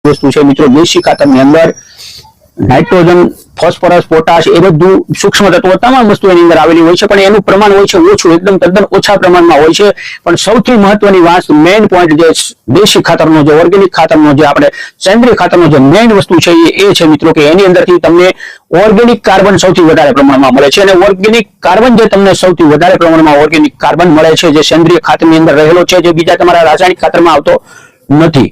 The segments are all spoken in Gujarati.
વસ્તુ છે મિત્રો। દેશી ખાતરની અંદર નાઇટ્રોજન, ફોસ્ફરસ, પોટાશ એ બધું સૂક્ષ્મ તત્વો તમામ વસ્તુ એની અંદર આવેલી હોય છે, પણ એનું પ્રમાણ હોય છે ઓછું, એકદમ તદ્દન ઓછા પ્રમાણમાં હોય છે। પણ સૌથી મહત્વની વાત, મેઇન પોઈન્ટ જે દેશી ખાતરનો, જે ઓર્ગેનિક ખાતરનો, જે આપણે સેન્દ્રીય ખાતરનો જે મેઇન વસ્તુ છે એ છે મિત્રો કે એની અંદરથી તમને ઓર્ગેનિક કાર્બન સૌથી વધારે પ્રમાણમાં મળે છે। અને ઓર્ગેનિક કાર્બન જે તમને સૌથી વધારે પ્રમાણમાં ઓર્ગેનિક કાર્બન મળે છે, જે સેન્દ્રીય ખાતરની અંદર રહેલો છે, જે બીજા તમારા રાસાયણિક ખાતરમાં આવતો નથી।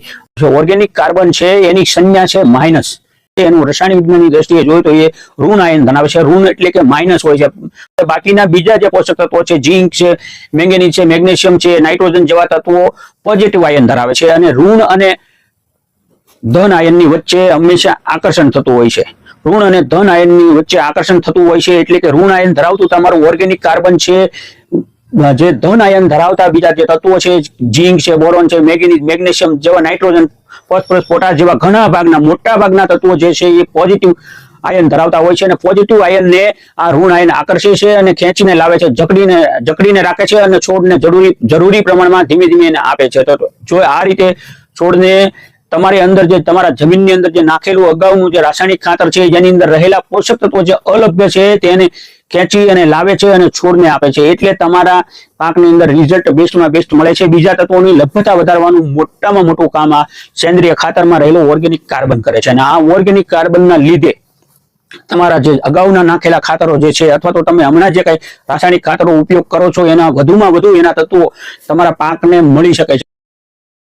ઓર્ગેનિક કાર્બન છે એની સંજ્ઞા છે માઇનસ। એનું રસાયણ વિજ્ઞાનની દ્રષ્ટિએ જોઈએ તો એ ઋણ આયન ધરાવે છે। ઋણ એટલે કે માઇનસ હોય છે। બાકીના બીજા જે પોષક તત્વો છે, ઝીંક છે, મેંગેનીઝ છે, મેગ્નેશિયમ છે, નાઇટ્રોજન જેવા તત્વો પોઝિટિવ આયન ધરાવે છે। અને ઋણ અને ધન આયનની વચ્ચે હંમેશા આકર્ષણ થતું હોય છે। ઋણ અને ધન આયનની વચ્ચે આકર્ષણ થતું હોય છે, એટલે કે ઋણ આયન ધરાવતું તમારું ઓર્ગેનિક કાર્બન છે, જે ધન આયન ધરાવતા બીજા જે તત્વો છે, ઝીંક છે, બોરોન છે, મેંગેનીઝ, મેગ્નેશિયમ જેવા, નાઇટ્રોજન, ફોસ્ફરસ, પોટાશ જેવા ઘણા ભાગના, મોટા ભાગના તત્વો જે છે એ પોઝિટિવ આયન ધરાવતા હોય છે। અને પોઝિટિવ આયનને આ ઋણ આયન આકર્ષે છે અને ખેંચીને લાવે છે, જકડીને રાખે છે અને છોડને જરૂરી પ્રમાણમાં ધીમે ધીમે એને આપે છે। તો જો આ રીતે છોડને તમારી અંદર, જે તમારા જમીનની અંદર જે નાખેલું અગાઉનું જે રાસાયણિક ખાતર છે, જેની અંદર રહેલા પોષક તત્વો જે અલભ્ય છે તેને ખેંચી અને લાવે છે અને છોડને આપે છે, એટલે તમારા પાકની અંદર રિઝલ્ટ બેસ્ટમાં બેસ્ટ મળે છે। બીજા તત્વોની લભ્યતા વધારવાનું મોટામાં મોટું કામ આ સેન્દ્રીય ખાતરમાં રહેલું ઓર્ગેનિક કાર્બન કરે છે। અને આ ઓર્ગેનિક કાર્બનના લીધે તમારા જે અગાઉના નાખેલા ખાતરો જે છે, અથવા તો તમે હમણાં જે કઈ રાસાયણિક ખાતરો ઉપયોગ કરો છો, એના વધુમાં વધુ એના તત્વો તમારા પાકને મળી શકે છે।